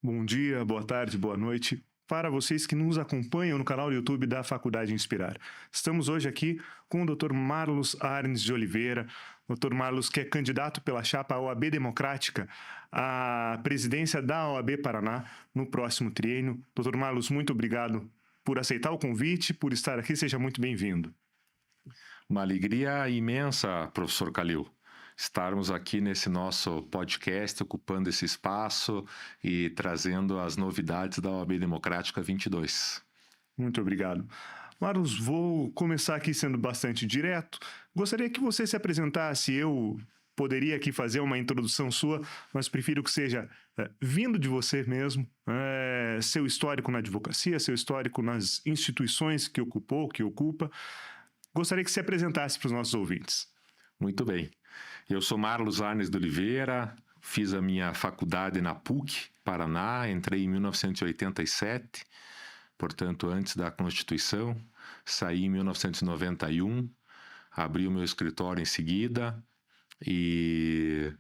Bom dia, boa tarde, boa noite. Para vocês que nos acompanham no canal do YouTube da Faculdade Inspirar. Estamos hoje aqui com o Dr. Marlos Arnes de Oliveira. Dr. Marlos, que é candidato pela chapa OAB Democrática à presidência da OAB Paraná no próximo triênio. Dr. Marlos, muito obrigado por aceitar o convite, por estar aqui. Seja muito bem-vindo. Uma alegria imensa, professor Calil, estarmos aqui nesse nosso podcast, ocupando esse espaço e trazendo as novidades da OAB Democrática 22. Muito obrigado. Marlos, vou começar aqui sendo bastante direto. Gostaria que você se apresentasse. Eu poderia aqui fazer uma introdução sua, mas prefiro que seja vindo de você mesmo, seu histórico na advocacia, seu histórico nas instituições que ocupou, que ocupa. Gostaria que se apresentasse para os nossos ouvintes. Muito bem. Eu sou Marlos Arnes de Oliveira, fiz a minha faculdade na PUC, Paraná, entrei em 1987, portanto, antes da Constituição, saí em 1991, abri o meu escritório em seguida e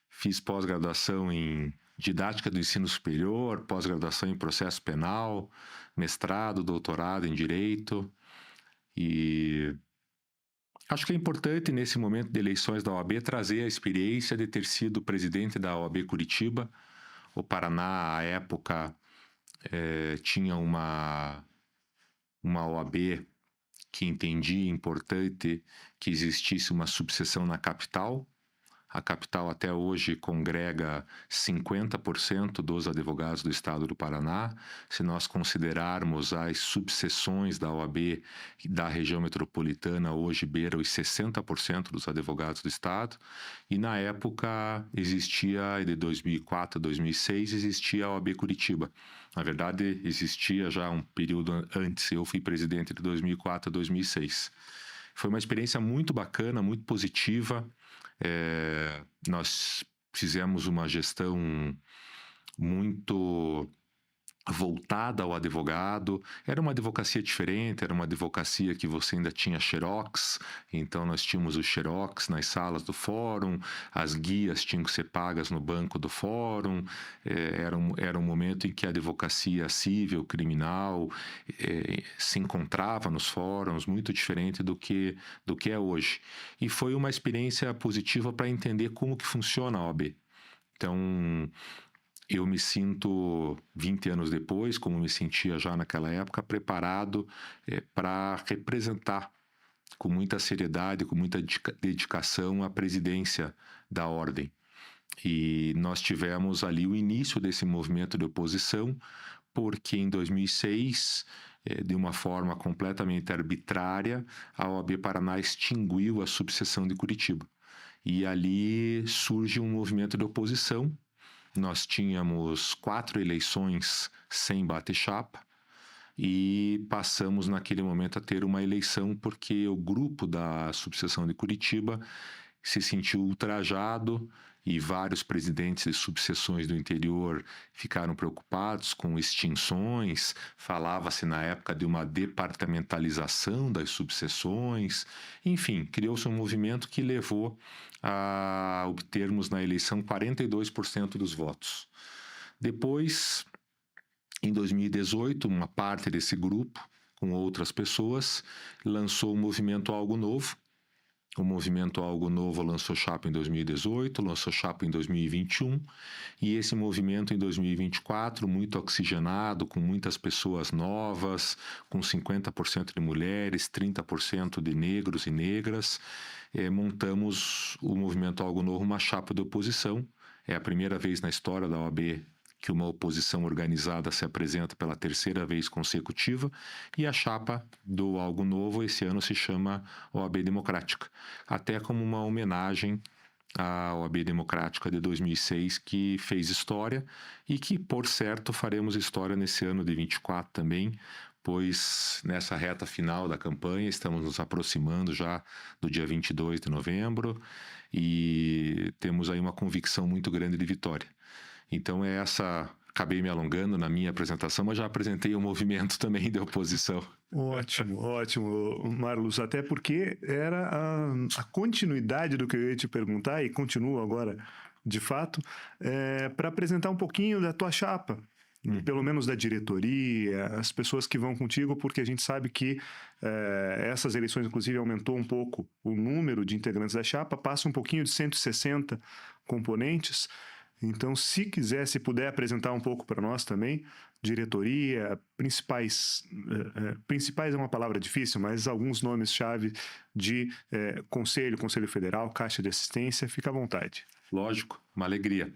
fiz pós-graduação em didática do ensino superior, pós-graduação em processo penal, mestrado, doutorado em direito. E acho que é importante, nesse momento de eleições da OAB, trazer a experiência de ter sido presidente da OAB Curitiba. O Paraná, à época, tinha uma OAB que entendia importante que existisse uma subseção na capital. A capital até hoje congrega 50% dos advogados do estado do Paraná. Se nós considerarmos as subseções da OAB da região metropolitana, hoje beira os 60% dos advogados do estado. E na época existia, de 2004 a 2006, existia a OAB Curitiba. Na verdade, existia já um período antes, eu fui presidente de 2004 a 2006. Foi uma experiência muito bacana, muito positiva. Nós fizemos uma gestão muito voltada ao advogado. Era uma advocacia diferente, era uma advocacia que você ainda tinha xerox, então nós tínhamos o xerox nas salas do fórum, as guias tinham que ser pagas no banco do fórum. Era um momento em que a advocacia civil, criminal, se encontrava nos fóruns, muito diferente do que é hoje. E foi uma experiência positiva para entender como que funciona a OAB. Então, eu me sinto, 20 anos depois, como me sentia já naquela época, preparado para representar com muita seriedade, com muita dedicação a presidência da Ordem. E nós tivemos ali o início desse movimento de oposição, porque em 2006, de uma forma completamente arbitrária, a OAB Paraná extinguiu a subseção de Curitiba. E ali surge um movimento de oposição. Nós tínhamos 4 eleições sem bate-chapa e passamos naquele momento a ter uma eleição porque o grupo da subseção de Curitiba se sentiu ultrajado e vários presidentes de subseções do interior ficaram preocupados com extinções. Falava-se na época de uma departamentalização das subseções. Enfim, criou-se um movimento que levou a obtermos na eleição 42% dos votos. Depois, em 2018, uma parte desse grupo, com outras pessoas, lançou o movimento Algo Novo. O movimento Algo Novo lançou chapa em 2018, lançou chapa em 2021, e esse movimento em 2024, muito oxigenado, com muitas pessoas novas, com 50% de mulheres, 30% de negros e negras, montamos o movimento Algo Novo, uma chapa de oposição. É a primeira vez na história da OAB que uma oposição organizada se apresenta pela 3ª vez consecutiva, e a chapa do Algo Novo esse ano se chama OAB Democrática, até como uma homenagem à OAB Democrática de 2006, que fez história e que, por certo, faremos história nesse ano de 24 também, pois nessa reta final da campanha estamos nos aproximando já do dia 22 de novembro e temos aí uma convicção muito grande de vitória. Então acabei me alongando na minha apresentação, mas já apresentei o movimento também de oposição. Ótimo, ótimo, Marlos, até porque era a continuidade do que eu ia te perguntar e continuo agora de fato, para apresentar um pouquinho da tua chapa, pelo menos da diretoria, as pessoas que vão contigo, porque a gente sabe que essas eleições, inclusive, aumentou um pouco o número de integrantes da chapa, passa um pouquinho de 160 componentes. Então, se puder apresentar um pouco para nós também, diretoria, principais é uma palavra difícil, mas alguns nomes-chave de Conselho Federal, Caixa de Assistência, fica à vontade. Lógico, uma alegria.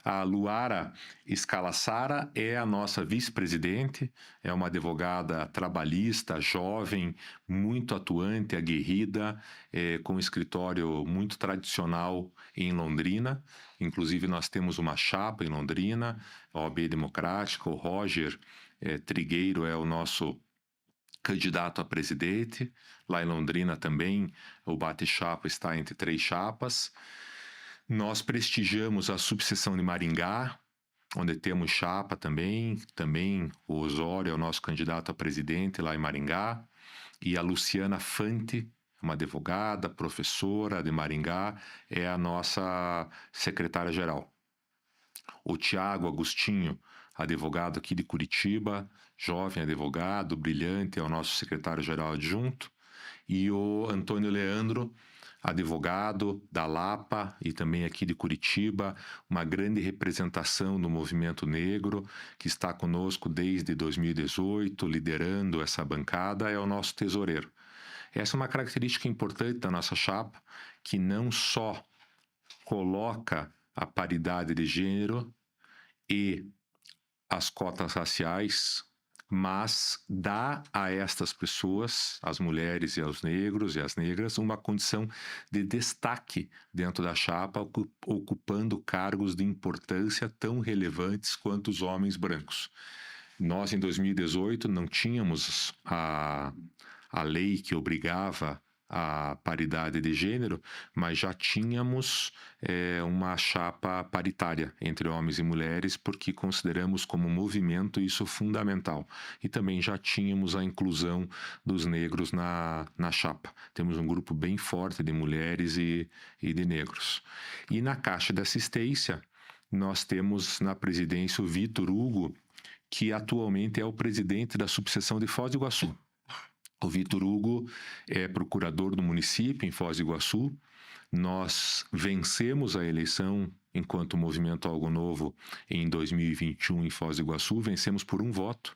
A Luara Scalassara é a nossa vice-presidente, é uma advogada trabalhista, jovem, muito atuante, aguerrida, com um escritório muito tradicional em Londrina. Inclusive, nós temos uma chapa em Londrina, a OAB Democrática. O Roger Trigueiro é o nosso candidato a presidente. Lá em Londrina também, o bate-chapa está entre 3 chapas. Nós prestigiamos a subseção de Maringá, onde temos chapa também. Também o Osório é o nosso candidato a presidente lá em Maringá. E a Luciana Fante, uma advogada, professora de Maringá, é a nossa secretária-geral. O Tiago Agostinho, advogado aqui de Curitiba, jovem advogado, brilhante, é o nosso secretário-geral adjunto. E o Antônio Leandro, advogado da Lapa e também aqui de Curitiba, uma grande representação do movimento negro, que está conosco desde 2018, liderando essa bancada, é o nosso tesoureiro. Essa é uma característica importante da nossa chapa, que não só coloca a paridade de gênero e as cotas raciais, mas dá a estas pessoas, as mulheres e aos negros e as negras, uma condição de destaque dentro da chapa, ocupando cargos de importância tão relevantes quanto os homens brancos. Nós, em 2018, não tínhamos a lei que obrigava a paridade de gênero, mas já tínhamos uma chapa paritária entre homens e mulheres, porque consideramos como movimento isso fundamental. E também já tínhamos a inclusão dos negros na chapa. Temos um grupo bem forte de mulheres e de negros. E na Caixa de Assistência, nós temos na presidência o Vitor Hugo, que atualmente é o presidente da subseção de Foz do Iguaçu. O Vitor Hugo é procurador do município em Foz do Iguaçu. Nós vencemos a eleição enquanto Movimento Algo Novo em 2021 em Foz do Iguaçu. Vencemos por 1 voto.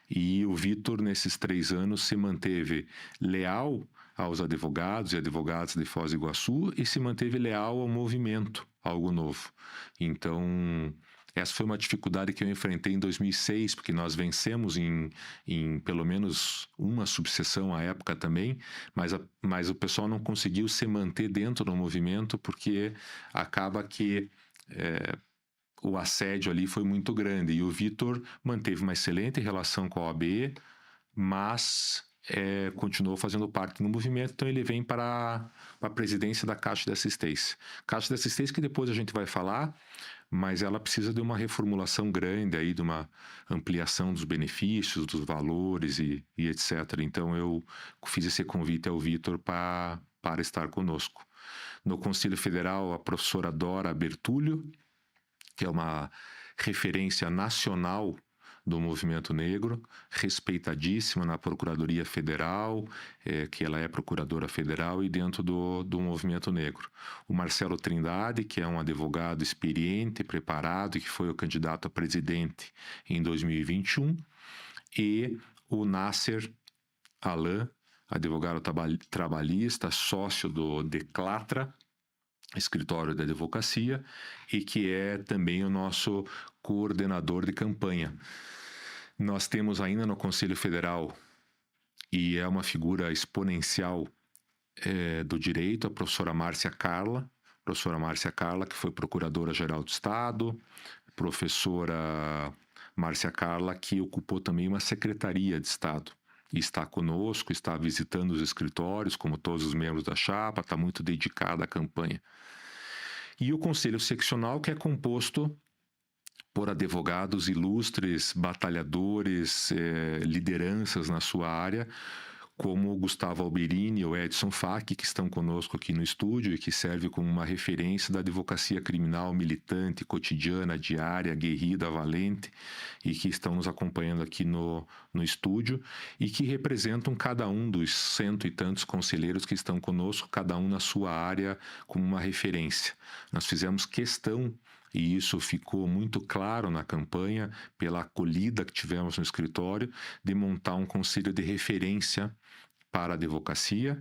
E o Vitor, nesses 3 anos, se manteve leal aos advogados e advogadas de Foz do Iguaçu e se manteve leal ao movimento Algo Novo. Então, essa foi uma dificuldade que eu enfrentei em 2006, porque nós vencemos em pelo menos uma subseção à época também, mas o pessoal não conseguiu se manter dentro do movimento, porque acaba que o assédio ali foi muito grande. E o Vitor manteve uma excelente relação com a OAB, mas continuou fazendo parte do movimento, então ele vem para a presidência da Caixa de Assistência. Caixa de Assistência que depois a gente vai falar, mas ela precisa de uma reformulação grande, aí, de uma ampliação dos benefícios, dos valores e etc. Então eu fiz esse convite ao Vitor para estar conosco. No Conselho Federal, a professora Dora Bertulho, que é uma referência nacional do movimento negro, respeitadíssima na Procuradoria Federal, que ela é procuradora federal e dentro do movimento negro. O Marcelo Trindade, que é um advogado experiente, preparado, que foi o candidato a presidente em 2021, e o Nasser Alain, advogado trabalhista, sócio do Declatra, escritório de advocacia, e que é também o nosso coordenador de campanha. Nós temos ainda no Conselho Federal, e é uma figura exponencial do direito, a professora Márcia Carla, que foi Procuradora-Geral do Estado, professora Márcia Carla, que ocupou também uma Secretaria de Estado. E está conosco, está visitando os escritórios, como todos os membros da chapa, está muito dedicada à campanha. E o Conselho Seccional, que é composto por advogados ilustres, batalhadores, lideranças na sua área, como o Gustavo Alberini e o Edson Fac, que estão conosco aqui no estúdio e que serve como uma referência da advocacia criminal militante, cotidiana, diária, aguerrida, valente, e que estão nos acompanhando aqui no estúdio e que representam cada um dos 100 e tantos conselheiros que estão conosco, cada um na sua área, como uma referência. Nós fizemos questão, e isso ficou muito claro na campanha, pela acolhida que tivemos no escritório, de montar um conselho de referência para a advocacia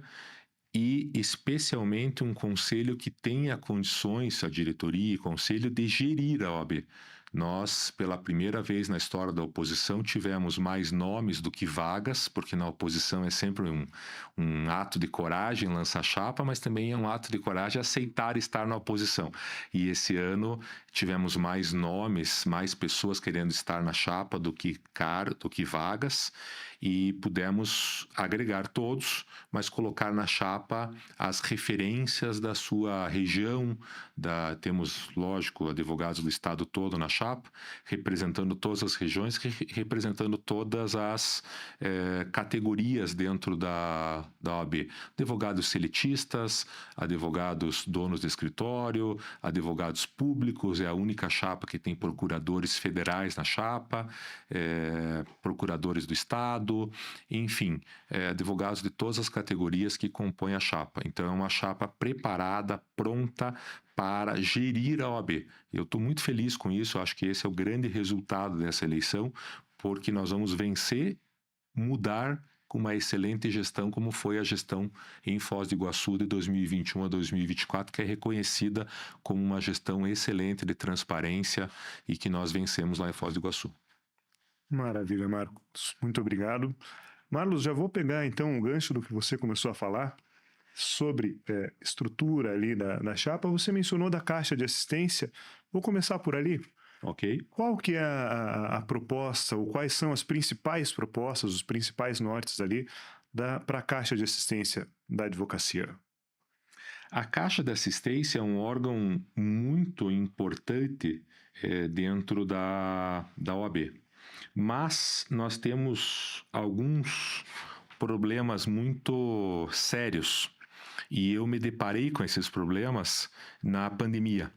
e, especialmente, um conselho que tenha condições, a diretoria e conselho, de gerir a OAB. Nós, pela primeira vez na história da oposição, tivemos mais nomes do que vagas, porque na oposição é sempre um ato de coragem lançar chapa, mas também é um ato de coragem aceitar estar na oposição. E esse ano tivemos mais nomes, mais pessoas querendo estar na chapa do que vagas, e pudemos agregar todos, mas colocar na chapa as referências da sua região. Temos, lógico, advogados do estado todo na chapa, representando todas as regiões, representando todas as categorias dentro da OAB. Advogados seletistas, advogados donos de escritório, advogados públicos, é a única chapa que tem procuradores federais na chapa, procuradores do estado, enfim, advogados de todas as categorias que compõem a chapa. Então, é uma chapa preparada, pronta para gerir a OAB. Eu estou muito feliz com isso, acho que esse é o grande resultado dessa eleição, porque nós vamos vencer, mudar com uma excelente gestão, como foi a gestão em Foz do Iguaçu de 2021 a 2024, que é reconhecida como uma gestão excelente de transparência e que nós vencemos lá em Foz do Iguaçu. Maravilha, Marcos. Muito obrigado. Marlos, já vou pegar então o gancho do que você começou a falar sobre estrutura ali da chapa. Você mencionou da caixa de assistência. Vou começar por ali. Ok. Qual que é a proposta, ou quais são as principais propostas, os principais nortes ali para a caixa de assistência da advocacia? A caixa de assistência é um órgão muito importante dentro da OAB. Mas nós temos alguns problemas muito sérios e eu me deparei com esses problemas na pandemia,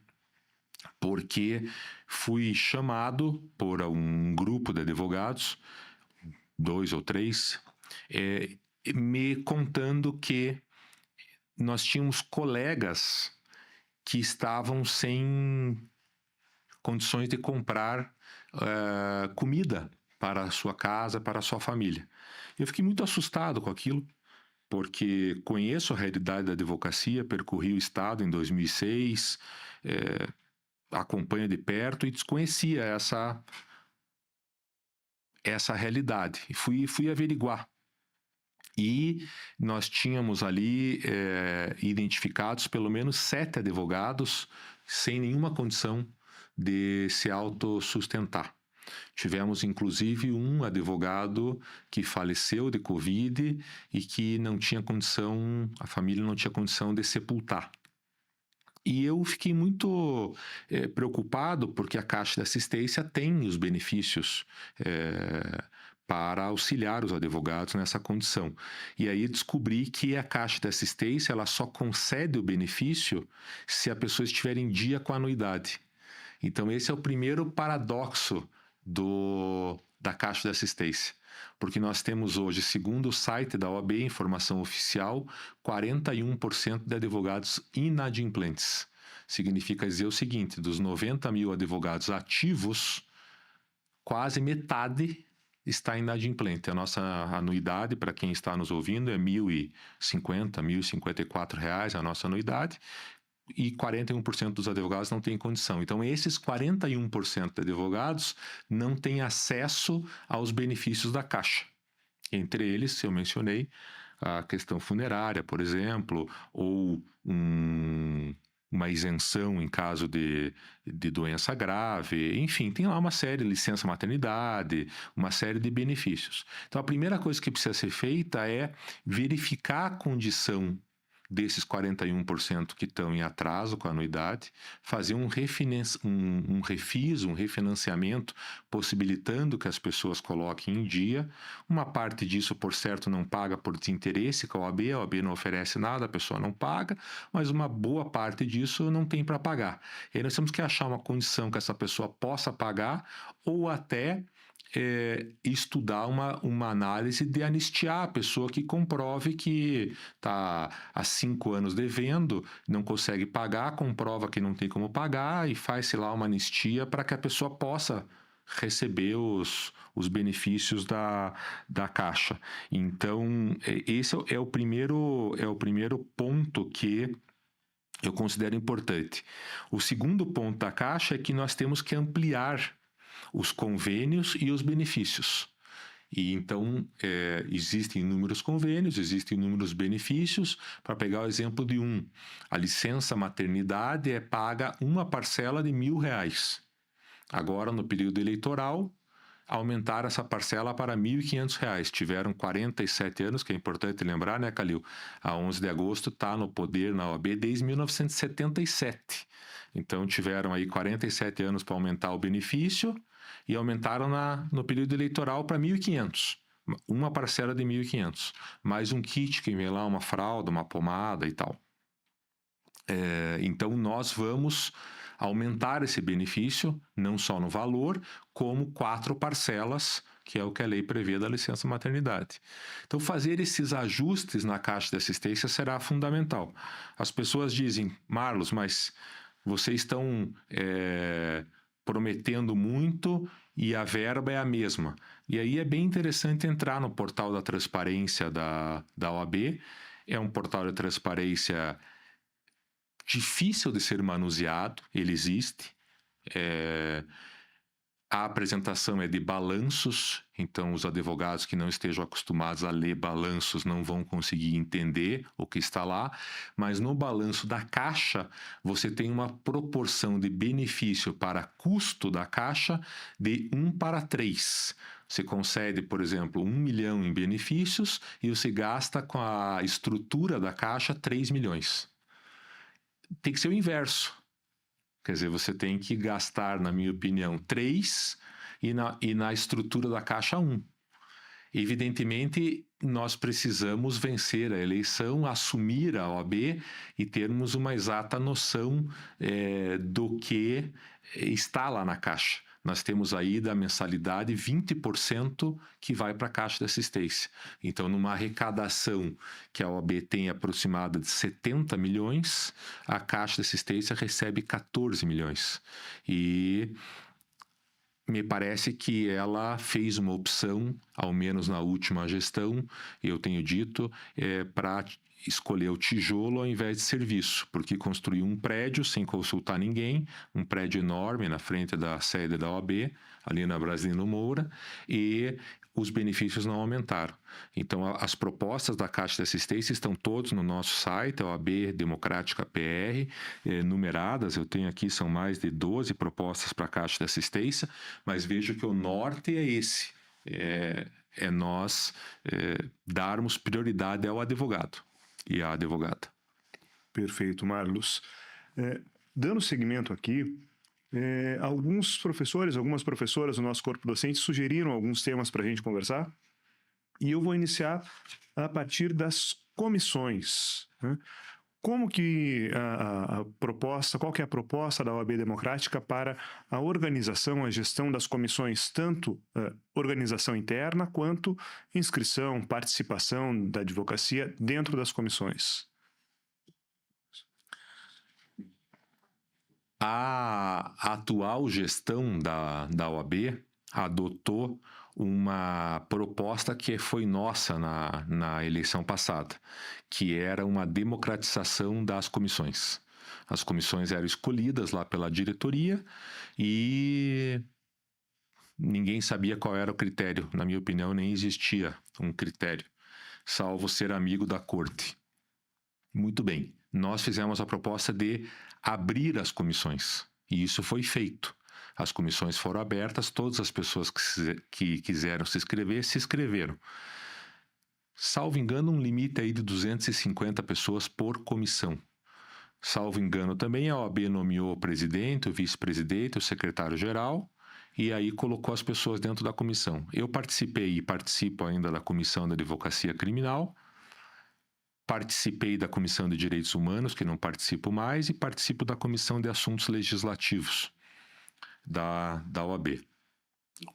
porque fui chamado por um grupo de advogados, 2 ou 3, me contando que nós tínhamos colegas que estavam sem condições de comprar comida para a sua casa, para a sua família. Eu fiquei muito assustado com aquilo, porque conheço a realidade da advocacia, percorri o estado em 2006, acompanho de perto e desconhecia essa realidade. E fui averiguar. E nós tínhamos ali identificados pelo menos 7 advogados sem nenhuma condição de se autossustentar. Tivemos, inclusive, um advogado que faleceu de Covid e que não tinha condição, a família não tinha condição de sepultar. E eu fiquei muito preocupado porque a Caixa de Assistência tem os benefícios para auxiliar os advogados nessa condição. E aí descobri que a Caixa de Assistência ela só concede o benefício se a pessoa estiver em dia com a anuidade. Então, esse é o primeiro paradoxo da Caixa de Assistência, porque nós temos hoje, segundo o site da OAB, informação oficial, 41% de advogados inadimplentes. Significa dizer o seguinte, dos 90 mil advogados ativos, quase metade está inadimplente. A nossa anuidade, para quem está nos ouvindo, é R$ 1.050, R$ 1.054 a nossa anuidade, e 41% dos advogados não têm condição. Então, esses 41% de advogados não têm acesso aos benefícios da Caixa. Entre eles, eu mencionei a questão funerária, por exemplo, ou uma isenção em caso de doença grave, enfim, tem lá uma série de licença maternidade, uma série de benefícios. Então, a primeira coisa que precisa ser feita é verificar a condição desses 41% que estão em atraso com a anuidade, fazer um refinanciamento, possibilitando que as pessoas coloquem em dia. Uma parte disso, por certo, não paga por desinteresse com a OAB não oferece nada, a pessoa não paga, mas uma boa parte disso não tem para pagar. E aí nós temos que achar uma condição que essa pessoa possa pagar ou até estudar uma análise de anistiar a pessoa que comprove que está há 5 anos devendo, não consegue pagar, comprova que não tem como pagar e faz-se lá uma anistia para que a pessoa possa receber os benefícios da Caixa. Então, esse é o primeiro ponto que eu considero importante. O segundo ponto da Caixa é que nós temos que ampliar os convênios e os benefícios. E então, existem inúmeros convênios, existem inúmeros benefícios. Para pegar o exemplo de a licença maternidade é paga uma parcela de R$1.000. Agora, no período eleitoral, aumentaram essa parcela para R$1.500. Tiveram 47 anos, que é importante lembrar, né, Calil? A 11 de agosto está no poder na OAB desde 1977. Então, tiveram aí 47 anos para aumentar o benefício e aumentaram no período eleitoral para 1.500. Uma parcela de 1.500. Mais um kit que vem lá, uma fralda, uma pomada e tal. Então, nós vamos aumentar esse benefício, não só no valor, como 4 parcelas, que é o que a lei prevê da licença maternidade. Então, fazer esses ajustes na Caixa de Assistência será fundamental. As pessoas dizem, Marlos, mas vocês estão prometendo muito e a verba é a mesma. E aí é bem interessante entrar no portal da transparência da OAB. É um portal de transparência difícil de ser manuseado, ele existe. A apresentação é de balanços, então os advogados que não estejam acostumados a ler balanços não vão conseguir entender o que está lá, mas no balanço da Caixa você tem uma proporção de benefício para custo da Caixa de 1:3. Você concede, por exemplo, 1 milhão em benefícios e você gasta com a estrutura da Caixa 3 milhões. Tem que ser o inverso. Quer dizer, você tem que gastar, na minha opinião, 3 e na estrutura da Caixa 1. Evidentemente, nós precisamos vencer a eleição, assumir a OAB e termos uma exata noção do que está lá na Caixa. Nós temos aí da mensalidade 20% que vai para a Caixa de Assistência. Então, numa arrecadação que a OAB tem aproximada de 70 milhões, a Caixa de Assistência recebe 14 milhões. E me parece que ela fez uma opção, ao menos na última gestão, eu tenho dito, para escolher o tijolo ao invés de serviço, porque construiu um prédio sem consultar ninguém, um prédio enorme na frente da sede da OAB, ali na Brasilino Moura, e os benefícios não aumentaram. Então, as propostas da Caixa de Assistência estão todas no nosso site, a OAB Democrática PR, numeradas. Eu tenho aqui, são mais de 12 propostas para a Caixa de Assistência, mas vejo que o norte é esse, nós darmos prioridade ao advogado e à advogada. Perfeito, Marlos. Dando seguimento aqui, alguns professores, algumas professoras do nosso corpo docente sugeriram alguns temas para a gente conversar e eu vou iniciar a partir das comissões, né? Como que a proposta, qual que é a proposta da OAB Democrática para a organização, a gestão das comissões, tanto organização interna quanto inscrição, participação da advocacia dentro das comissões? A atual gestão da OAB adotou uma proposta que foi nossa na eleição passada, que era uma democratização das comissões. As comissões eram escolhidas lá pela diretoria e ninguém sabia qual era o critério. Na minha opinião, nem existia um critério, salvo ser amigo da corte. Muito bem, nós fizemos a proposta de abrir as comissões, e isso foi feito. As comissões foram abertas, todas as pessoas que quiseram se inscrever, se inscreveram. salvo engano, um limite aí de 250 pessoas por comissão. Salvo engano também, a OAB nomeou o presidente, o vice-presidente, o secretário-geral, e aí colocou as pessoas dentro da comissão. Eu participei e participo ainda da Comissão da Advocacia Criminal, participei da Comissão de Direitos Humanos, que não participo mais, e participo da Comissão de Assuntos Legislativos da OAB.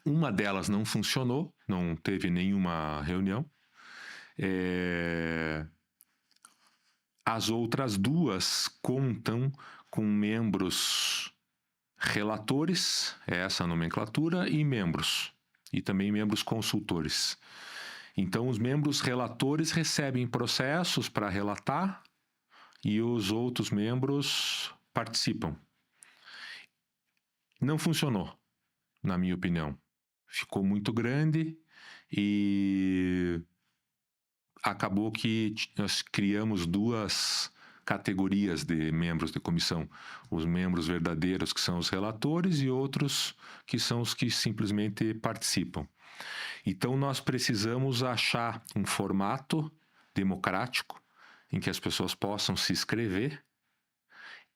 Uma delas não funcionou, não teve nenhuma reunião. As outras duas contam com membros relatores, essa nomenclatura, e membros, e também membros consultores. Então, os membros relatores recebem processos para relatar e os outros membros participam. Não funcionou, na minha opinião. Ficou muito grande e acabou que nós criamos duas categorias de membros de comissão. Os membros verdadeiros, que são os relatores, e outros que são os que simplesmente participam. Então, nós precisamos achar um formato democrático em que as pessoas possam se inscrever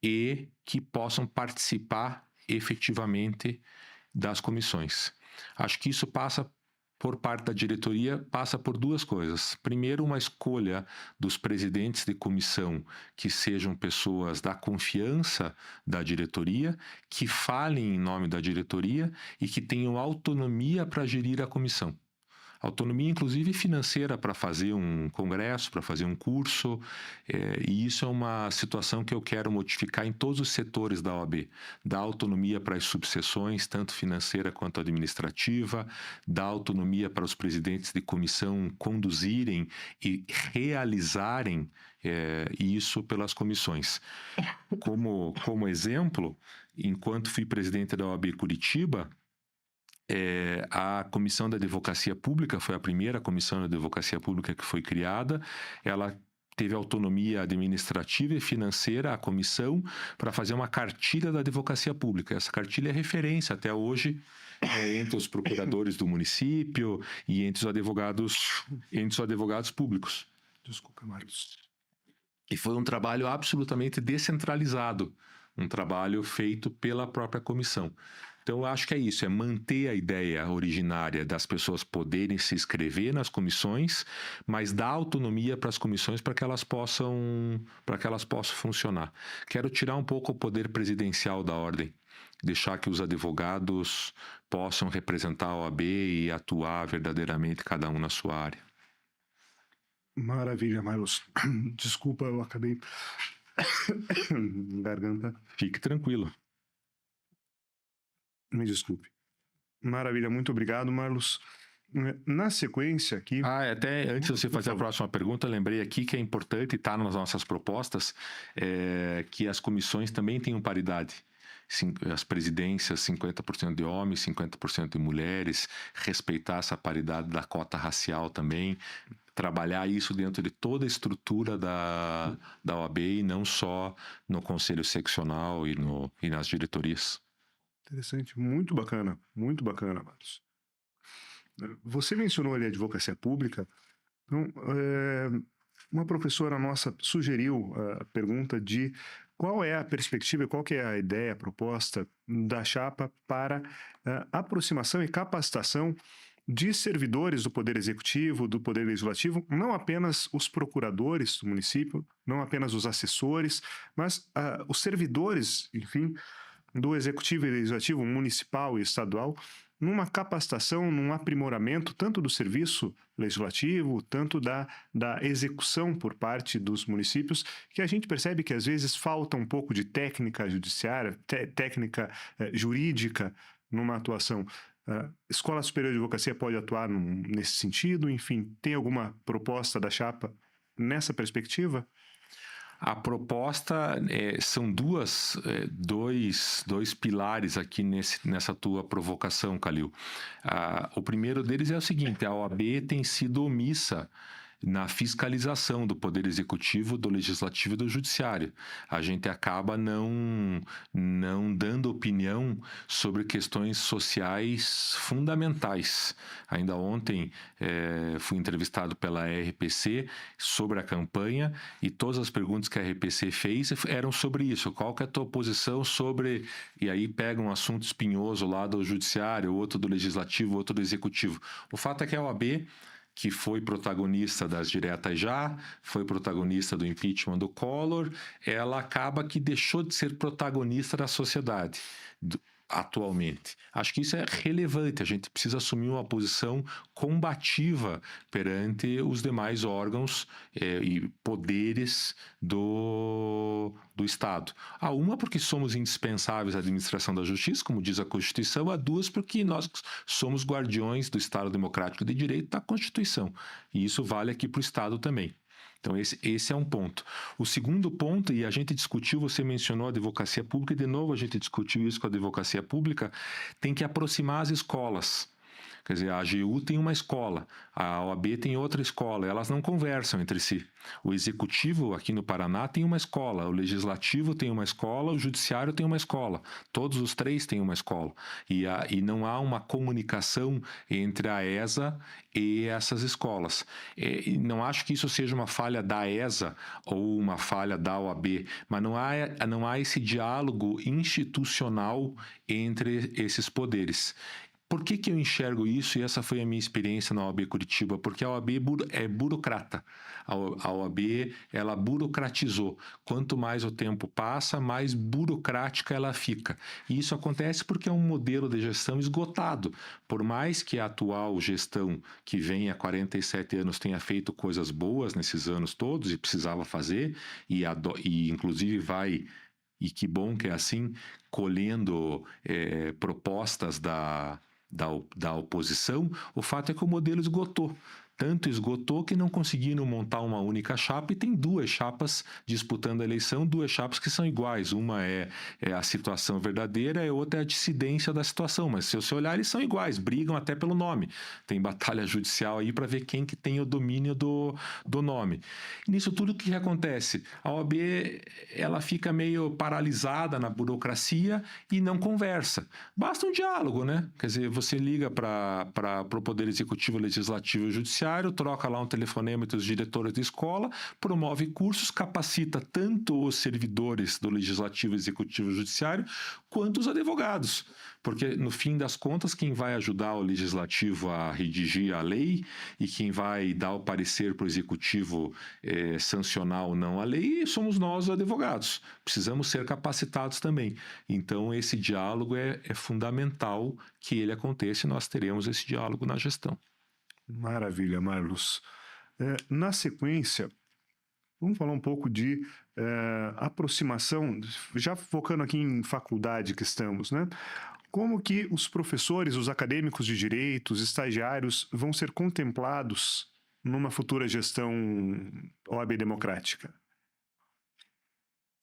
e que possam participar efetivamente das comissões. Acho que isso passa por parte da diretoria, passa por duas coisas. Primeiro, uma escolha dos presidentes de comissão que sejam pessoas da confiança da diretoria, que falem em nome da diretoria e que tenham autonomia para gerir a comissão. Autonomia, inclusive, financeira para fazer um congresso, para fazer um curso, e isso é uma situação que eu quero modificar em todos os setores da OAB. Dar autonomia para as subseções, tanto financeira quanto administrativa, dar autonomia para os presidentes de comissão conduzirem e realizarem isso pelas comissões. Como exemplo, enquanto fui presidente da OAB Curitiba, a Comissão da Advocacia Pública foi a primeira comissão da advocacia pública que foi criada. Ela teve autonomia administrativa e financeira, a comissão, para fazer uma cartilha da advocacia pública. Essa cartilha é referência até hoje entre os procuradores do município e entre os advogados públicos. Desculpa, Marcos. E foi um trabalho absolutamente descentralizado, um trabalho feito pela própria comissão. Então, eu acho que é isso, é manter a ideia originária das pessoas poderem se inscrever nas comissões, mas dar autonomia para as comissões para que elas possam funcionar. Quero tirar um pouco o poder presidencial da ordem, deixar que os advogados possam representar a OAB e atuar verdadeiramente cada um na sua área. Maravilha, Marlos. Desculpa, eu acabei... Garganta. Fique tranquilo. Me desculpe. Maravilha, muito obrigado, Marlos. Na sequência aqui... Até antes de você fazer a próxima pergunta, lembrei aqui que é importante, está nas nossas propostas, que as comissões também tenham paridade. As presidências, 50% de homens, 50% de mulheres, respeitar essa paridade da cota racial também, trabalhar isso dentro de toda a estrutura da OAB e não só no conselho seccional e nas diretorias. Interessante, muito bacana, Marcos. Você mencionou ali a advocacia pública. Então, uma professora nossa sugeriu a pergunta de qual é a perspectiva, qual que é a ideia, a proposta da chapa para aproximação e capacitação de servidores do Poder Executivo, do Poder Legislativo, não apenas os procuradores do município, não apenas os assessores, mas os servidores, enfim, do Executivo e Legislativo municipal e estadual, numa capacitação, num aprimoramento tanto do serviço legislativo, tanto da execução por parte dos municípios, que a gente percebe que às vezes falta um pouco de técnica judiciária, técnica jurídica numa atuação. Escola Superior de Advocacia pode atuar nesse sentido? Enfim, tem alguma proposta da chapa nessa perspectiva? A proposta são dois pilares aqui nessa tua provocação, Calil. O primeiro deles é o seguinte: a OAB tem sido omissa na fiscalização do Poder Executivo, do Legislativo e do Judiciário. A gente acaba não dando opinião sobre questões sociais fundamentais. Ainda ontem fui entrevistado pela RPC sobre a campanha e todas as perguntas que a RPC fez eram sobre isso. Qual que é a tua posição sobre... E aí pega um assunto espinhoso lá do Judiciário, outro do Legislativo, outro do Executivo. O fato é que a OAB, que foi protagonista das diretas já, foi protagonista do impeachment do Collor, ela acaba que deixou de ser protagonista da sociedade atualmente. Acho que isso é relevante, a gente precisa assumir uma posição combativa perante os demais órgãos e poderes do Estado. A uma, porque somos indispensáveis à administração da justiça, como diz a Constituição, a duas, porque nós somos guardiões do Estado Democrático de Direito da Constituição. E isso vale aqui para o Estado também. Então, esse é um ponto. O segundo ponto, e a gente discutiu, você mencionou a advocacia pública, e de novo a gente discutiu isso com a advocacia pública, tem que aproximar as escolas. Quer dizer, a AGU tem uma escola, a OAB tem outra escola, elas não conversam entre si. O Executivo aqui no Paraná tem uma escola, o Legislativo tem uma escola, o Judiciário tem uma escola. Todos os três têm uma escola. E não há uma comunicação entre a ESA e essas escolas. E não acho que isso seja uma falha da ESA ou uma falha da OAB, mas não há esse diálogo institucional entre esses poderes. Por que eu enxergo isso? E essa foi a minha experiência na OAB Curitiba, porque a OAB é burocrata. A OAB, ela burocratizou. Quanto mais o tempo passa, mais burocrática ela fica. E isso acontece porque é um modelo de gestão esgotado. Por mais que a atual gestão, que vem há 47 anos, tenha feito coisas boas nesses anos todos, e precisava fazer, e inclusive vai... E que bom que é assim, colhendo propostas da oposição, o fato é que o modelo esgotou. Tanto esgotou que não conseguiram montar uma única chapa e tem duas chapas disputando a eleição, duas chapas que são iguais. Uma é a situação verdadeira e a outra é a dissidência da situação. Mas se você olhar, eles são iguais, brigam até pelo nome. Tem batalha judicial aí para ver quem que tem o domínio do nome. E nisso tudo o que acontece? A OAB ela fica meio paralisada na burocracia e não conversa. Basta um diálogo, né? Quer dizer, você liga para o Poder Executivo, Legislativo e Judiciário, troca lá um telefonema entre os diretores de escola, promove cursos, capacita tanto os servidores do Legislativo, Executivo e Judiciário, quanto os advogados. Porque, no fim das contas, quem vai ajudar o Legislativo a redigir a lei e quem vai dar o parecer para o Executivo sancionar ou não a lei somos nós, os advogados. Precisamos ser capacitados também. Então, esse diálogo é fundamental que ele aconteça e nós teremos esse diálogo na gestão. Maravilha, Marlos. Na sequência, vamos falar um pouco de aproximação, já focando aqui em faculdade que estamos, né? Como que os professores, os acadêmicos de direito, os estagiários vão ser contemplados numa futura gestão OAB democrática?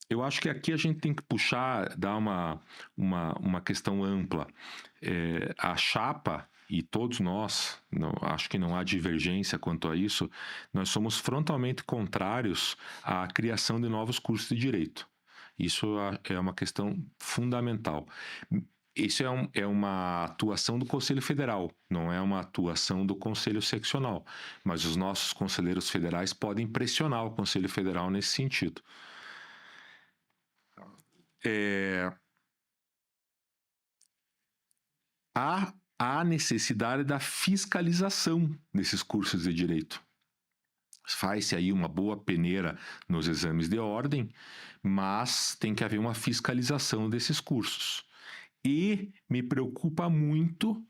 Eu acho que aqui a gente tem que puxar, dar uma questão ampla. A chapa, e todos nós, acho que não há divergência quanto a isso, nós somos frontalmente contrários à criação de novos cursos de direito. Isso é uma questão fundamental. Isso é uma atuação do Conselho Federal, não é uma atuação do Conselho Seccional. Mas os nossos conselheiros federais podem pressionar o Conselho Federal nesse sentido. Há necessidade da fiscalização desses cursos de direito. Faz-se aí uma boa peneira nos exames de ordem, mas tem que haver uma fiscalização desses cursos. E me preocupa muito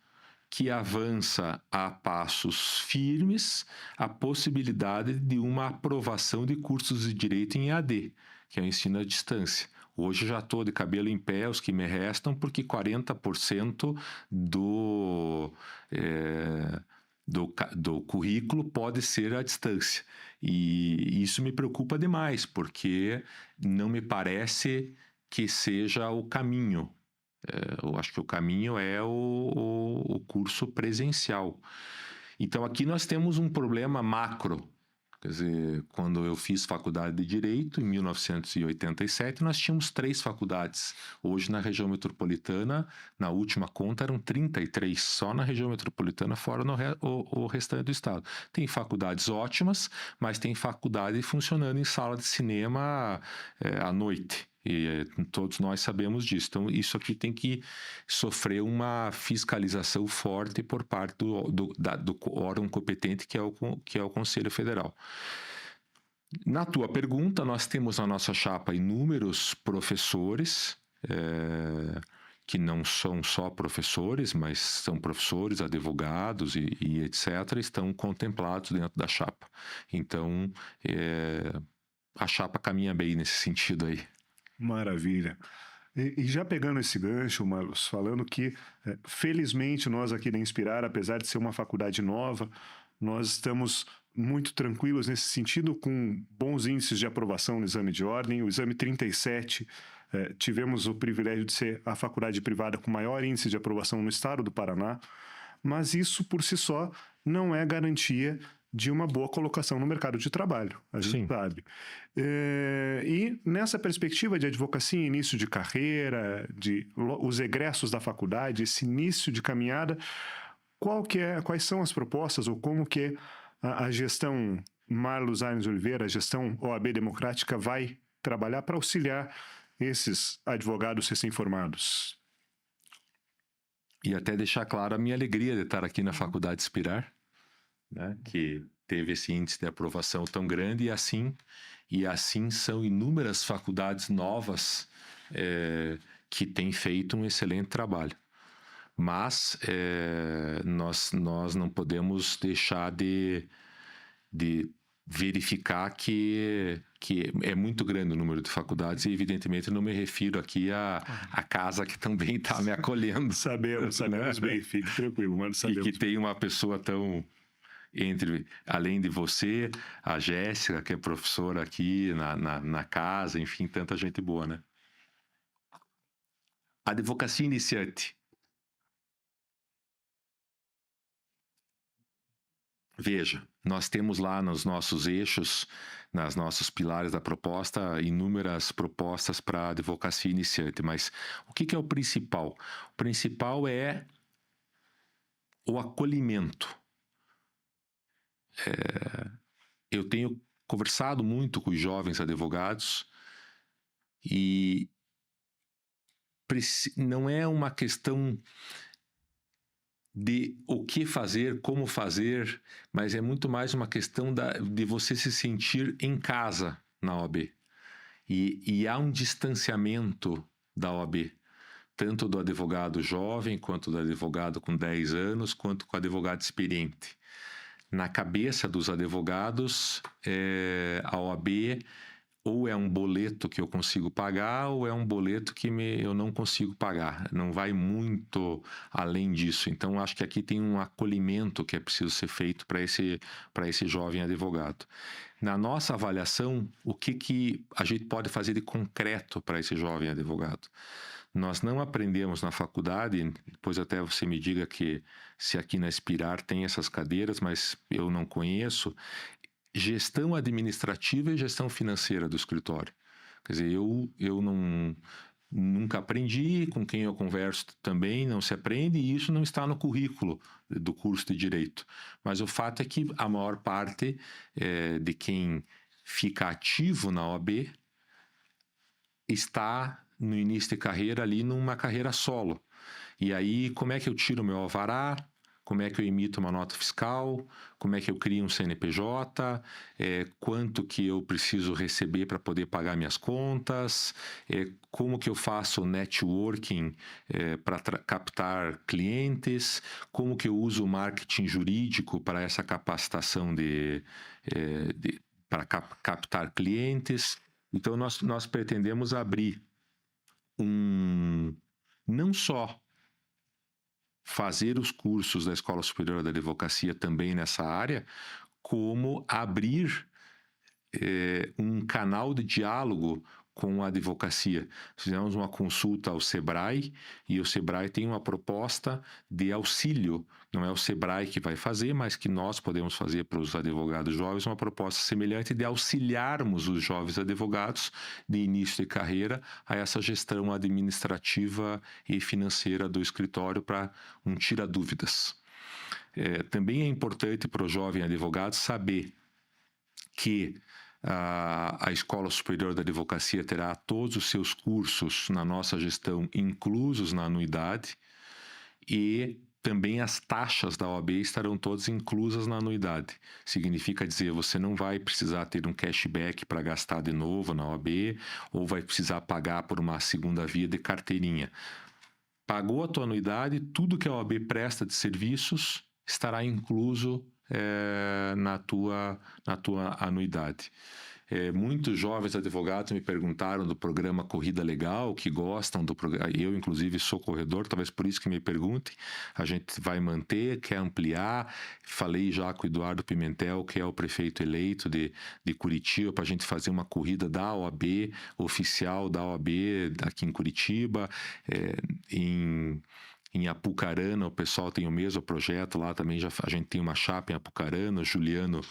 que avança a passos firmes a possibilidade de uma aprovação de cursos de direito em EAD, que é o ensino à distância. Hoje já estou de cabelo em pé, os que me restam, porque 40% do currículo pode ser à distância. E isso me preocupa demais, porque não me parece que seja o caminho. Eu acho que o caminho é o curso presencial. Então, aqui nós temos um problema macro, Quer dizer, quando eu fiz faculdade de Direito, em 1987, nós tínhamos 3 faculdades. Hoje, na região metropolitana, na última conta, eram 33, só na região metropolitana, fora o restante do estado. Tem faculdades ótimas, mas tem faculdade funcionando em sala de cinema à noite. E todos nós sabemos disso. Então, isso aqui tem que sofrer uma fiscalização forte por parte do órgão competente, que é o Conselho Federal. Na tua pergunta, nós temos na nossa chapa inúmeros professores, que não são só professores, mas são professores, advogados e etc., estão contemplados dentro da chapa. Então, a chapa caminha bem nesse sentido aí. Maravilha. E já pegando esse gancho, Marlos, falando que, felizmente, nós aqui da Inspirar, apesar de ser uma faculdade nova, nós estamos muito tranquilos nesse sentido, com bons índices de aprovação no exame de ordem. O exame 37, tivemos o privilégio de ser a faculdade privada com maior índice de aprovação no estado do Paraná, mas isso, por si só, não é garantia de uma boa colocação no mercado de trabalho, a gente sabe. E nessa perspectiva de advocacia, início de carreira, os egressos da faculdade, esse início de caminhada, quais são as propostas ou como que a gestão Marlos Arnes Oliveira, a gestão OAB Democrática, vai trabalhar para auxiliar esses advogados recém-formados? E até deixar claro a minha alegria de estar aqui na Faculdade Inspirar, né, que teve esse índice de aprovação tão grande, e assim são inúmeras faculdades novas que têm feito um excelente trabalho. Mas nós não podemos deixar de verificar que é muito grande o número de faculdades, e evidentemente não me refiro aqui à casa que também está me acolhendo. Sabemos bem, fique tranquilo, mano, sabemos. E que tem uma pessoa tão... além de você, a Jéssica, que é professora aqui na casa, enfim, tanta gente boa, né? Advocacia iniciante. Veja, nós temos lá nos nossos eixos, nos nossos pilares da proposta, inúmeras propostas para advocacia iniciante, mas o que é o principal? O principal é o acolhimento. Eu tenho conversado muito com os jovens advogados e não é uma questão de o que fazer, como fazer, mas é muito mais uma questão de você se sentir em casa na OAB. E há um distanciamento da OAB, tanto do advogado jovem, quanto do advogado com 10 anos, quanto com o advogado experiente. Na cabeça dos advogados, a OAB ou é um boleto que eu consigo pagar, ou é um boleto que eu não consigo pagar. Não vai muito além disso. Então, acho que aqui tem um acolhimento que é preciso ser feito para esse jovem advogado. Na nossa avaliação, o que a gente pode fazer de concreto para esse jovem advogado? Nós não aprendemos na faculdade, depois até você me diga se aqui na Inspirar tem essas cadeiras, mas eu não conheço, gestão administrativa e gestão financeira do escritório. Quer dizer, eu nunca aprendi, com quem eu converso também não se aprende, e isso não está no currículo do curso de Direito. Mas o fato é que a maior parte de quem fica ativo na OAB está no início de carreira ali numa carreira solo. E aí, como é que eu tiro meu alvará? Como é que eu emito uma nota fiscal? Como é que eu crio um CNPJ? Quanto que eu preciso receber para poder pagar minhas contas? Como que eu faço networking para captar clientes? Como que eu uso o marketing jurídico para essa capacitação para captar clientes? Então, nós pretendemos abrir não só fazer os cursos da Escola Superior da Advocacia também nessa área, como abrir um canal de diálogo com a advocacia. Fizemos uma consulta ao Sebrae e o Sebrae tem uma proposta de auxílio. Não é o Sebrae que vai fazer, mas que nós podemos fazer para os advogados jovens uma proposta semelhante de auxiliarmos os jovens advogados de início de carreira a essa gestão administrativa e financeira do escritório para um tira-dúvidas. Também é importante para o jovem advogado saber que a Escola Superior da Advocacia terá todos os seus cursos na nossa gestão inclusos na anuidade e também as taxas da OAB estarão todas inclusas na anuidade. Significa dizer, você não vai precisar ter um cashback para gastar de novo na OAB ou vai precisar pagar por uma segunda via de carteirinha. Pagou a tua anuidade, tudo que a OAB presta de serviços estará incluso na tua anuidade. Muitos jovens advogados me perguntaram do programa Corrida Legal, que gostam do programa. Eu, inclusive, sou corredor, talvez por isso que me perguntem. A gente vai manter, quer ampliar. Falei já com o Eduardo Pimentel, que é o prefeito eleito de Curitiba, para a gente fazer uma corrida da OAB, oficial da OAB aqui em Curitiba, em Apucarana, o pessoal tem o mesmo projeto lá também, a gente tem uma chapa em Apucarana, o Juliano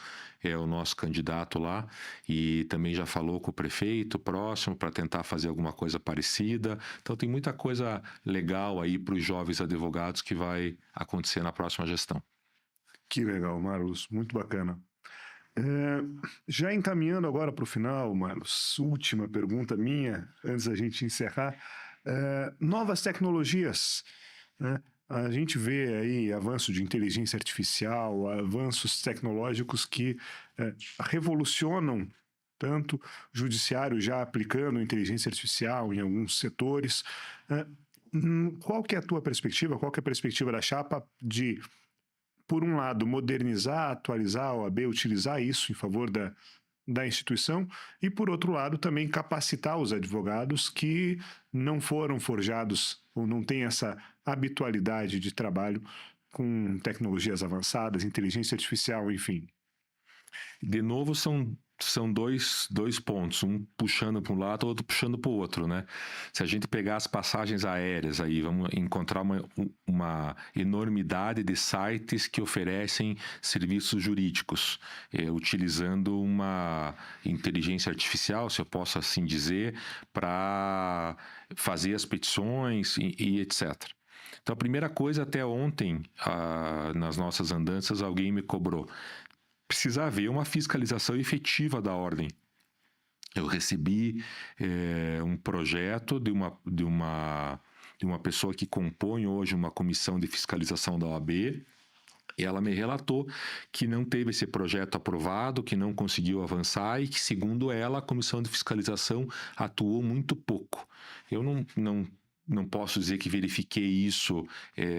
é o nosso candidato lá e também já falou com o prefeito próximo para tentar fazer alguma coisa parecida. Então tem muita coisa legal aí para os jovens advogados que vai acontecer na próxima gestão. Que legal, Marlos, muito bacana. Já encaminhando agora para o final, Marlos, última pergunta minha, antes da gente encerrar. Novas tecnologias, né? A gente vê aí avanço de inteligência artificial, avanços tecnológicos que revolucionam tanto o judiciário já aplicando inteligência artificial em alguns setores. Qual que é a tua perspectiva? Qual que é a perspectiva da chapa de, por um lado, modernizar, atualizar a OAB, utilizar isso em favor da instituição e, por outro lado, também capacitar os advogados que não foram forjados ou não têm essa habitualidade de trabalho com tecnologias avançadas, inteligência artificial, enfim. De novo, são dois pontos, um puxando para um lado, outro puxando para o outro, né? Se a gente pegar as passagens aéreas aí, vamos encontrar uma enormidade de sites que oferecem serviços jurídicos, utilizando uma inteligência artificial, se eu posso assim dizer, para fazer as petições e etc. Então, a primeira coisa, até ontem, nas nossas andanças, alguém me cobrou. Precisa haver uma fiscalização efetiva da ordem. Eu recebi um projeto de uma pessoa que compõe hoje uma comissão de fiscalização da OAB, e ela me relatou que não teve esse projeto aprovado, que não conseguiu avançar e que, segundo ela, a comissão de fiscalização atuou muito pouco. Eu não posso dizer que verifiquei isso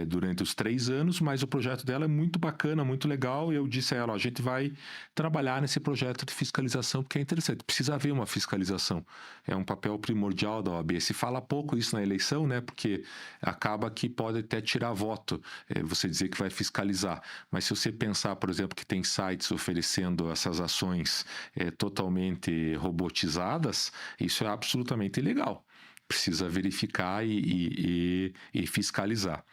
durante os 3 anos, mas o projeto dela é muito bacana, muito legal. E eu disse a ela, a gente vai trabalhar nesse projeto de fiscalização, porque é interessante. Precisa haver uma fiscalização. É um papel primordial da OAB. Se fala pouco isso na eleição, né? Porque acaba que pode até tirar voto, você dizer que vai fiscalizar. Mas se você pensar, por exemplo, que tem sites oferecendo essas ações totalmente robotizadas, isso é absolutamente ilegal. Precisa verificar e fiscalizar.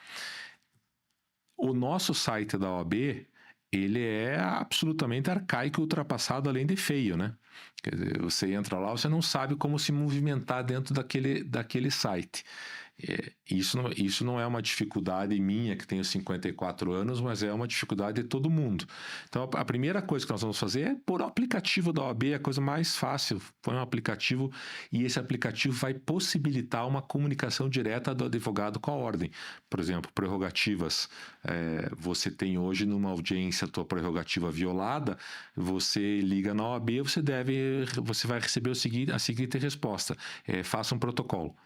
O nosso site da OAB, ele é absolutamente arcaico e ultrapassado, além de feio, né? Quer dizer, você entra lá, você não sabe como se movimentar dentro daquele site. Isso não é uma dificuldade minha, que tenho 54 anos, mas é uma dificuldade de todo mundo. Então, a primeira coisa que nós vamos fazer é pôr o aplicativo da OAB, a coisa mais fácil. Põe um aplicativo e esse aplicativo vai possibilitar uma comunicação direta do advogado com a ordem. Por exemplo, prerrogativas. Você tem hoje numa audiência a tua prerrogativa violada, você liga na OAB, você vai receber a seguinte resposta. Faça um protocolo.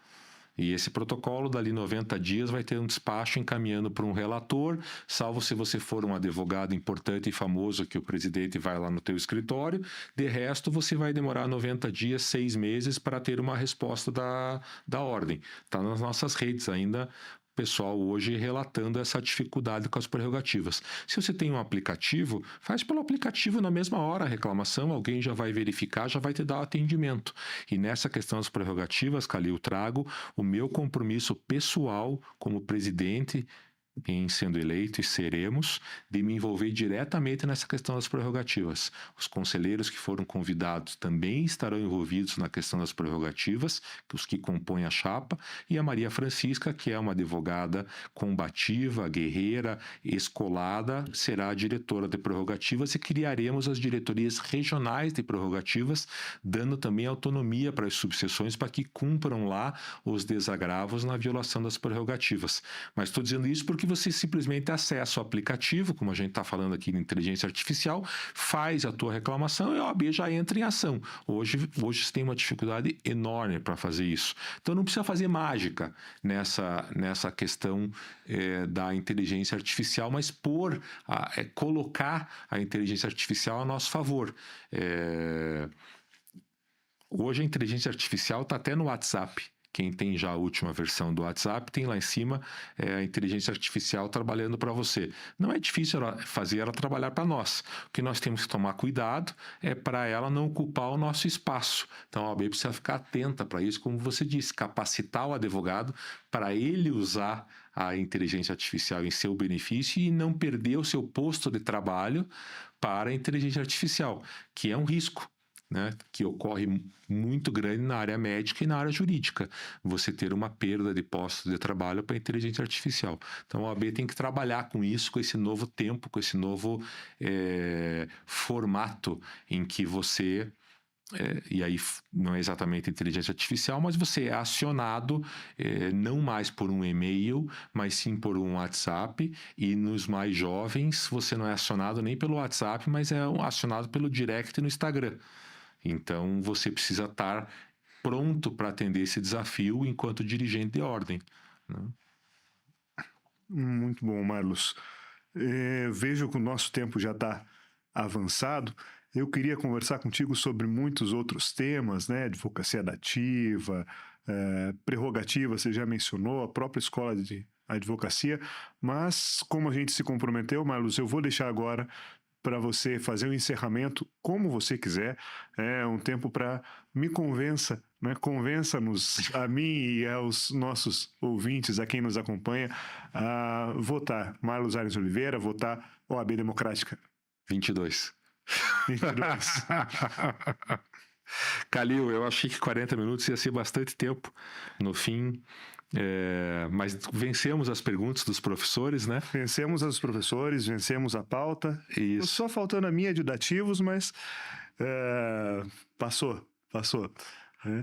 E esse protocolo, dali 90 dias, vai ter um despacho encaminhando para um relator, salvo se você for um advogado importante e famoso que o presidente vai lá no teu escritório. De resto, você vai demorar 90 dias, 6 meses para ter uma resposta da ordem. Está nas nossas redes ainda. pessoal hoje relatando essa dificuldade com as prerrogativas. Se você tem um aplicativo, faz pelo aplicativo na mesma hora a reclamação, alguém já vai verificar, já vai te dar o atendimento. E nessa questão das prerrogativas, Calil, trago o meu compromisso pessoal como presidente, em sendo eleito, e seremos, de me envolver diretamente nessa questão das prerrogativas. Os conselheiros que foram convidados também estarão envolvidos na questão das prerrogativas, os que compõem a chapa, e a Maria Francisca, que é uma advogada combativa, guerreira, escolada, será a diretora de prerrogativas, e criaremos as diretorias regionais de prerrogativas, dando também autonomia para as subseções para que cumpram lá os desagravos na violação das prerrogativas. Mas estou dizendo isso porque você simplesmente acessa o aplicativo, como a gente está falando aqui de inteligência artificial, faz a tua reclamação e a OAB já entra em ação. Hoje você tem uma dificuldade enorme para fazer isso. Então não precisa fazer mágica nessa questão da inteligência artificial, mas colocar a inteligência artificial a nosso favor. Hoje a inteligência artificial está até no WhatsApp. Quem tem já a última versão do WhatsApp tem lá em cima a inteligência artificial trabalhando para você. Não é difícil fazer ela trabalhar para nós. O que nós temos que tomar cuidado é para ela não ocupar o nosso espaço. Então a OAB precisa ficar atenta para isso, como você disse, capacitar o advogado para ele usar a inteligência artificial em seu benefício e não perder o seu posto de trabalho para a inteligência artificial, que é um risco, né, que ocorre muito grande na área médica e na área jurídica, você ter uma perda de postos de trabalho para a inteligência artificial. Então a OAB tem que trabalhar com isso, com esse novo tempo, com esse novo formato em que você... e aí não é exatamente inteligência artificial, mas você é acionado não mais por um e-mail, mas sim por um WhatsApp, e nos mais jovens você não é acionado nem pelo WhatsApp, mas é acionado pelo direct no Instagram. Então você precisa estar pronto para atender esse desafio enquanto dirigente de ordem, né? Muito bom, Marlos. Vejo que o nosso tempo já está avançado. Eu queria conversar contigo sobre muitos outros temas, né? Advocacia dativa, prerrogativa, você já mencionou, a própria escola de advocacia, mas como a gente se comprometeu, Marlos, eu vou deixar agora para você fazer o encerramento como você quiser. É um tempo para me convença, né? Convença-nos, a mim e aos nossos ouvintes, a quem nos acompanha, a votar Marlos Arnes Oliveira, votar OAB Democrática. 22. 22. Calil, eu achei que 40 minutos ia ser bastante tempo. No fim, mas vencemos as perguntas dos professores, né? Vencemos os professores, vencemos a pauta. Isso. Só faltando a minha de dativos, mas passou.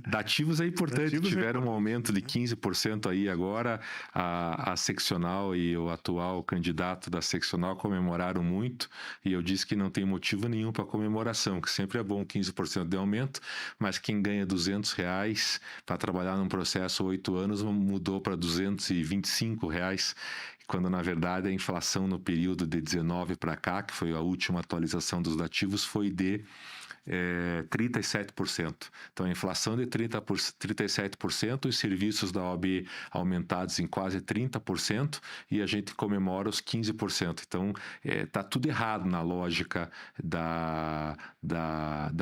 Dativos é importante, Dativos tiveram um aumento de 15% aí agora, a seccional e o atual candidato da seccional comemoraram muito, e eu disse que não tem motivo nenhum para comemoração, que sempre é bom 15% de aumento, mas quem ganha R$200 para trabalhar num processo 8 anos mudou para R$225, quando na verdade a inflação no período de 19 para cá, que foi a última atualização dos dativos, foi de 37%. Então a inflação de 37%, os serviços da OAB aumentados em quase 30%, e a gente comemora os 15%. Então está tudo errado na lógica da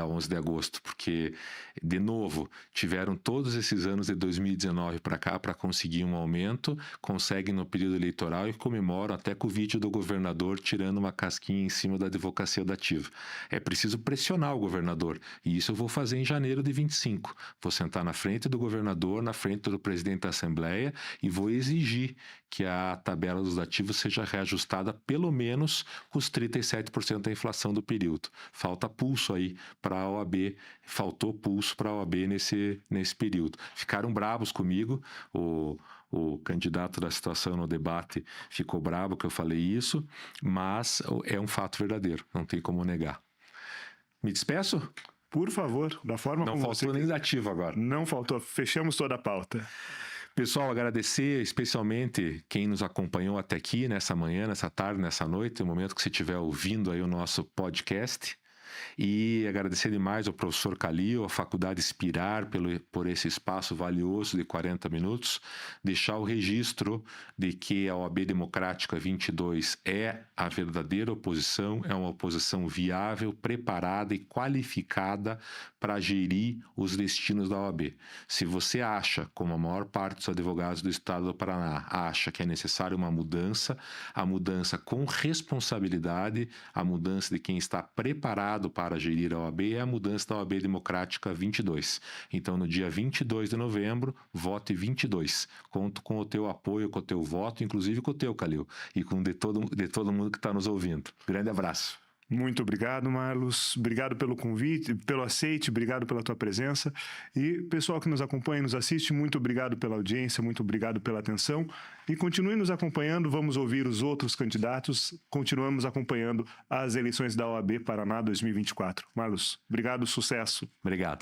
11 de agosto, porque, de novo, tiveram todos esses anos de 2019 para cá para conseguir um aumento, conseguem no período eleitoral e comemoram até com o vídeo do governador tirando uma casquinha em cima da advocacia dativa. É preciso pressionar o governador, e isso eu vou fazer em janeiro de 25. Vou sentar na frente do governador, na frente do presidente da Assembleia, e vou exigir que a tabela dos dativos seja reajustada pelo menos os 37% da inflação do período. Falta pulso aí para a OAB, faltou pulso para a OAB nesse período. Ficaram bravos comigo, o candidato da situação no debate ficou bravo que eu falei isso, mas é um fato verdadeiro, não tem como negar. Me despeço? Por favor, da forma não como você... Não faltou nem dativo agora. Não faltou, fechamos toda a pauta. Pessoal, agradecer especialmente quem nos acompanhou até aqui, nessa manhã, nessa tarde, nessa noite, no momento que você estiver ouvindo aí o nosso podcast. E agradecer demais ao professor Calil, à Faculdade Inspirar, por esse espaço valioso de 40 minutos. Deixar o registro de que a OAB Democrática 22 é a verdadeira oposição, é uma oposição viável, preparada e qualificada para gerir os destinos da OAB. Se você acha, como a maior parte dos advogados do Estado do Paraná acha que é necessária uma mudança, a mudança com responsabilidade, a mudança de quem está preparado para gerir a OAB é a mudança da OAB Democrática 22. Então, no dia 22 de novembro, vote 22. Conto com o teu apoio, com o teu voto, inclusive com o teu, Calil, e com de todo mundo que está nos ouvindo. Grande abraço. Muito obrigado, Marlos. Obrigado pelo convite, pelo aceite, obrigado pela tua presença. E pessoal que nos acompanha e nos assiste, muito obrigado pela audiência, muito obrigado pela atenção. E continue nos acompanhando, vamos ouvir os outros candidatos. Continuamos acompanhando as eleições da OAB Paraná 2024. Marlos, obrigado, sucesso. Obrigado.